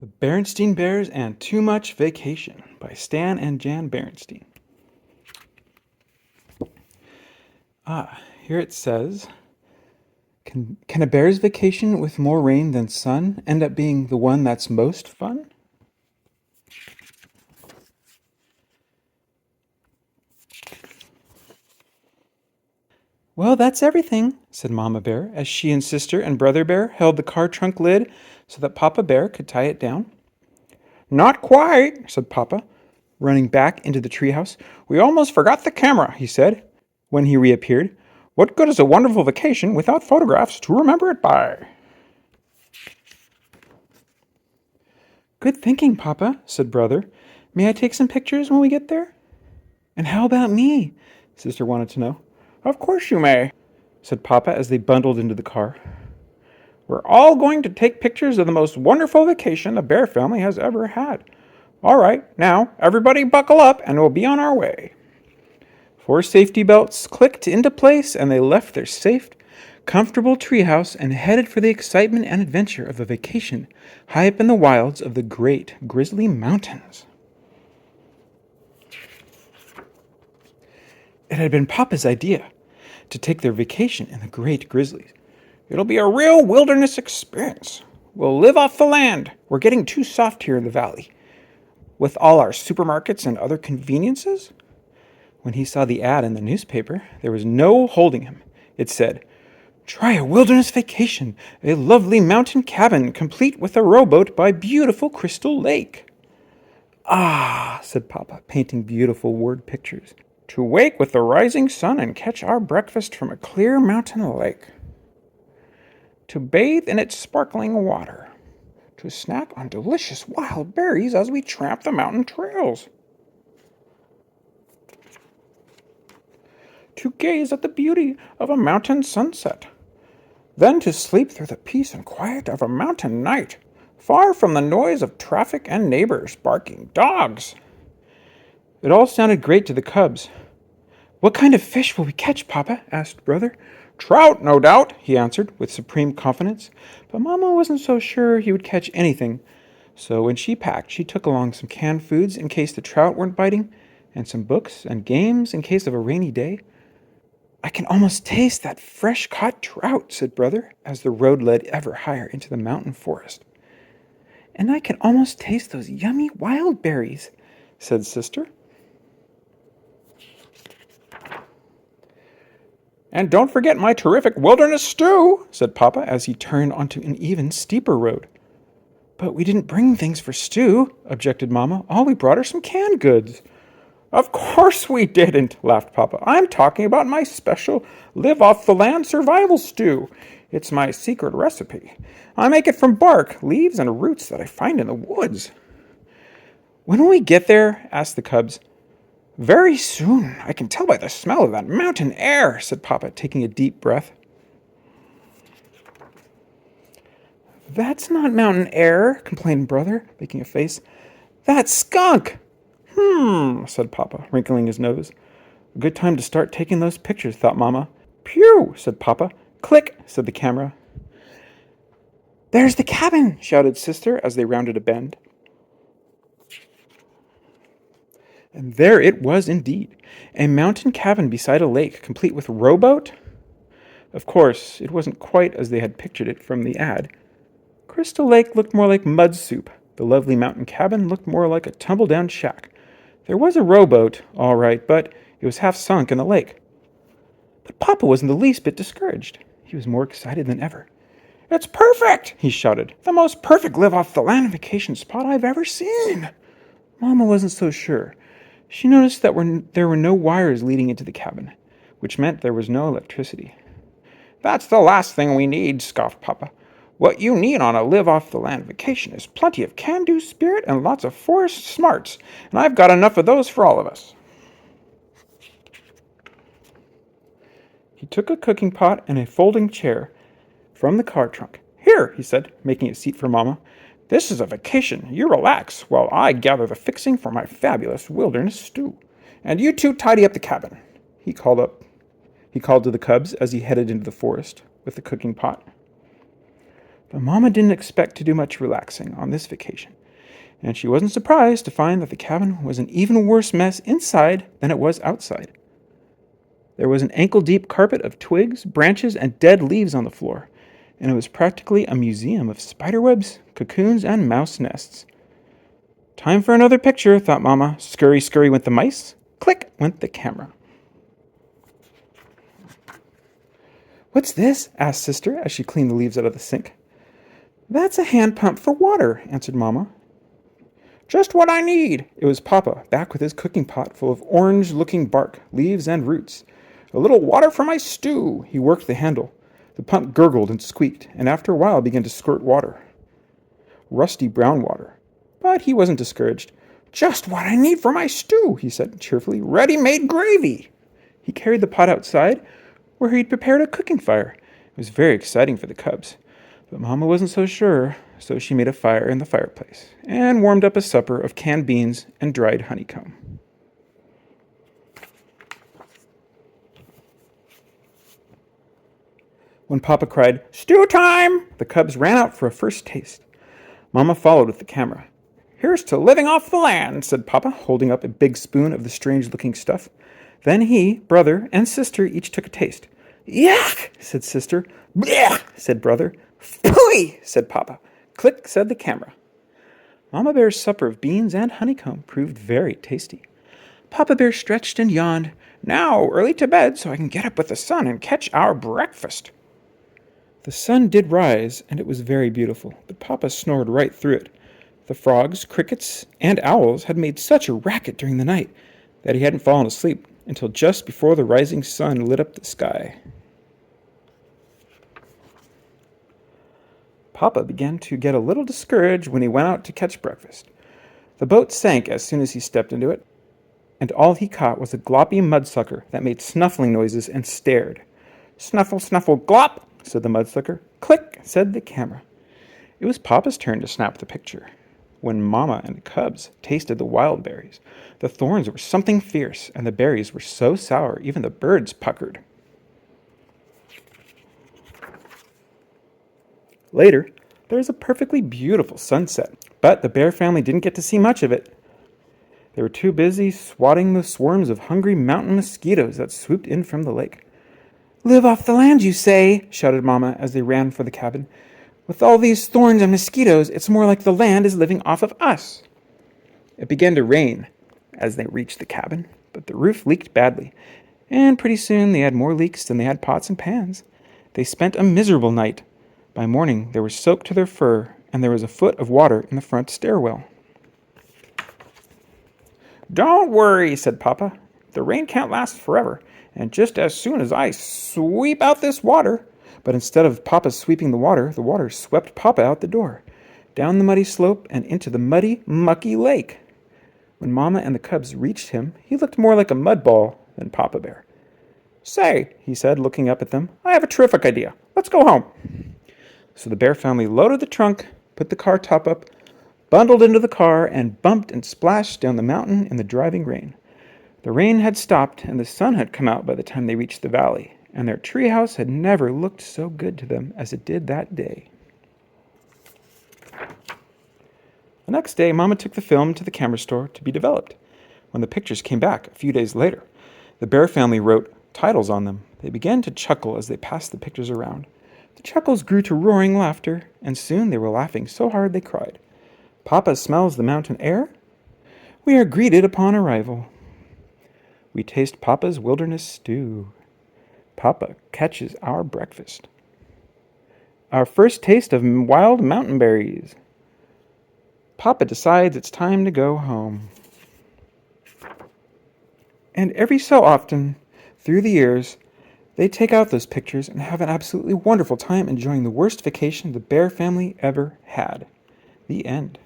The Berenstain Bears and Too Much Vacation by Stan and Jan Berenstain. Here it says, can a bear's vacation with more rain than sun end up being the one that's most fun? Well, that's everything, said Mama Bear, as she and Sister and Brother Bear held the car trunk lid so that Papa Bear could tie it down. Not quite, said Papa, running back into the treehouse. We almost forgot the camera, he said, when he reappeared. What good is a wonderful vacation without photographs to remember it by? Good thinking, Papa, said Brother. May I take some pictures when we get there? And how about me? Sister wanted to know. Of course you may, said Papa as they bundled into the car. We're all going to take pictures of the most wonderful vacation the Bear family has ever had. All right, now everybody buckle up and we'll be on our way. 4 safety belts clicked into place and they left their safe, comfortable treehouse and headed for the excitement and adventure of a vacation high up in the wilds of the great Grizzly Mountains. It had been Papa's idea to take their vacation in the Great Grizzlies. It'll be a real wilderness experience. We'll live off the land. We're getting too soft here in the valley. With all our supermarkets and other conveniences? When he saw the ad in the newspaper, there was no holding him. It said, Try a wilderness vacation, a lovely mountain cabin complete with a rowboat by beautiful Crystal Lake. Ah, said Papa, painting beautiful word pictures. To wake with the rising sun and catch our breakfast from a clear mountain lake. To bathe in its sparkling water. To snack on delicious wild berries as we tramp the mountain trails. To gaze at the beauty of a mountain sunset. Then to sleep through the peace and quiet of a mountain night, far from the noise of traffic and neighbors barking dogs. It all sounded great to the cubs. What kind of fish will we catch, Papa? Asked Brother. Trout, no doubt, he answered with supreme confidence, but Mama wasn't so sure he would catch anything. So when she packed, she took along some canned foods in case the trout weren't biting, and some books and games in case of a rainy day. I can almost taste that fresh-caught trout, said Brother, as the road led ever higher into the mountain forest. And I can almost taste those yummy wild berries, said Sister. And don't forget my terrific wilderness stew, said Papa as he turned onto an even steeper road. But we didn't bring things for stew, objected Mama. All we brought are some canned goods. Of course we didn't, laughed Papa. I'm talking about my special live-off-the-land survival stew. It's my secret recipe. I make it from bark, leaves, and roots that I find in the woods. When will we get there? Asked the cubs. Very soon. I can tell by the smell of that mountain air, said Papa, taking a deep breath. That's not mountain air, complained Brother, making a face. That's skunk. Said Papa, wrinkling his nose. A good time to start taking those pictures, thought Mama. Pew, said Papa. Click, said the camera. There's the cabin, shouted Sister as they rounded a bend. And there it was indeed, a mountain cabin beside a lake, complete with rowboat. Of course, it wasn't quite as they had pictured it from the ad. Crystal Lake looked more like mud soup. The lovely mountain cabin looked more like a tumble-down shack. There was a rowboat, all right, but it was half sunk in the lake. But Papa wasn't the least bit discouraged. He was more excited than ever. It's perfect, he shouted. The most perfect live-off-the-land vacation spot I've ever seen. Mama wasn't so sure. She noticed that there were no wires leading into the cabin, which meant there was no electricity. That's the last thing we need, scoffed Papa. What you need on a live-off-the-land vacation is plenty of can-do spirit and lots of forest smarts, and I've got enough of those for all of us. He took a cooking pot and a folding chair from the car trunk. Here, he said, making a seat for Mama. This is a vacation. You relax while I gather the fixing for my fabulous wilderness stew. And you two tidy up the cabin, he called to the cubs as he headed into the forest with the cooking pot. But Mama didn't expect to do much relaxing on this vacation, and she wasn't surprised to find that the cabin was an even worse mess inside than it was outside. There was an ankle-deep carpet of twigs, branches, and dead leaves on the floor, and it was practically a museum of spiderwebs, cocoons, and mouse nests. Time for another picture, thought Mama. Scurry, scurry went the mice. Click went the camera. What's this? Asked Sister as she cleaned the leaves out of the sink. That's a hand pump for water, answered Mama. Just what I need. It was Papa, back with his cooking pot full of orange-looking bark, leaves, and roots. A little water for my stew. He worked the handle. The pump gurgled and squeaked, and after a while began to squirt water. Rusty brown water. But he wasn't discouraged. Just what I need for my stew, he said cheerfully. Ready-made gravy. He carried the pot outside, where he'd prepared a cooking fire. It was very exciting for the cubs. But Mama wasn't so sure, so she made a fire in the fireplace and warmed up a supper of canned beans and dried honeycomb. When Papa cried, "Stew time!" the cubs ran out for a first taste. Mama followed with the camera. "Here's to living off the land," said Papa, holding up a big spoon of the strange-looking stuff. Then he, brother, and sister each took a taste. "Yuck!" said sister. "Blech!" said brother. "Phooey!" said Papa. Click, said the camera. Mama Bear's supper of beans and honeycomb proved very tasty. Papa Bear stretched and yawned. "Now, early to bed so I can get up with the sun and catch our breakfast." The sun did rise, and it was very beautiful, but Papa snored right through it. The frogs, crickets, and owls had made such a racket during the night that he hadn't fallen asleep until just before the rising sun lit up the sky. Papa began to get a little discouraged when he went out to catch breakfast. The boat sank as soon as he stepped into it, and all he caught was a gloppy mudsucker that made snuffling noises and stared. "Snuffle, snuffle, glop!" said the mudsucker. "Click!" said the camera. It was Papa's turn to snap the picture. When Mama and the cubs tasted the wild berries, the thorns were something fierce, and the berries were so sour even the birds puckered. Later, there was a perfectly beautiful sunset, but the bear family didn't get to see much of it. They were too busy swatting the swarms of hungry mountain mosquitoes that swooped in from the lake. "Live off the land, you say?" shouted Mama as they ran for the cabin. "With all these thorns and mosquitoes, it's more like the land is living off of us." It began to rain as they reached the cabin, but the roof leaked badly, and pretty soon they had more leaks than they had pots and pans. They spent a miserable night. By morning, they were soaked to their fur, and there was a foot of water in the front stairwell. "Don't worry," said Papa. "The rain can't last forever, and just as soon as I sweep out this water..." But instead of Papa sweeping the water swept Papa out the door, down the muddy slope and into the muddy, mucky lake. When Mama and the cubs reached him, he looked more like a mud ball than Papa Bear. "Say," he said, looking up at them, "I have a terrific idea. Let's go home." So the bear family loaded the trunk, put the car top up, bundled into the car, and bumped and splashed down the mountain in the driving rain. The rain had stopped, and the sun had come out by the time they reached the valley, and their treehouse had never looked so good to them as it did that day. The next day, Mama took the film to the camera store to be developed. When the pictures came back a few days later, the bear family wrote titles on them. They began to chuckle as they passed the pictures around. The chuckles grew to roaring laughter, and soon they were laughing so hard they cried. "Papa smells the mountain air. We are greeted upon arrival. We taste Papa's wilderness stew. Papa catches our breakfast. Our first taste of wild mountain berries. Papa decides it's time to go home." And every so often, through the years, they take out those pictures and have an absolutely wonderful time enjoying the worst vacation the bear family ever had. The end.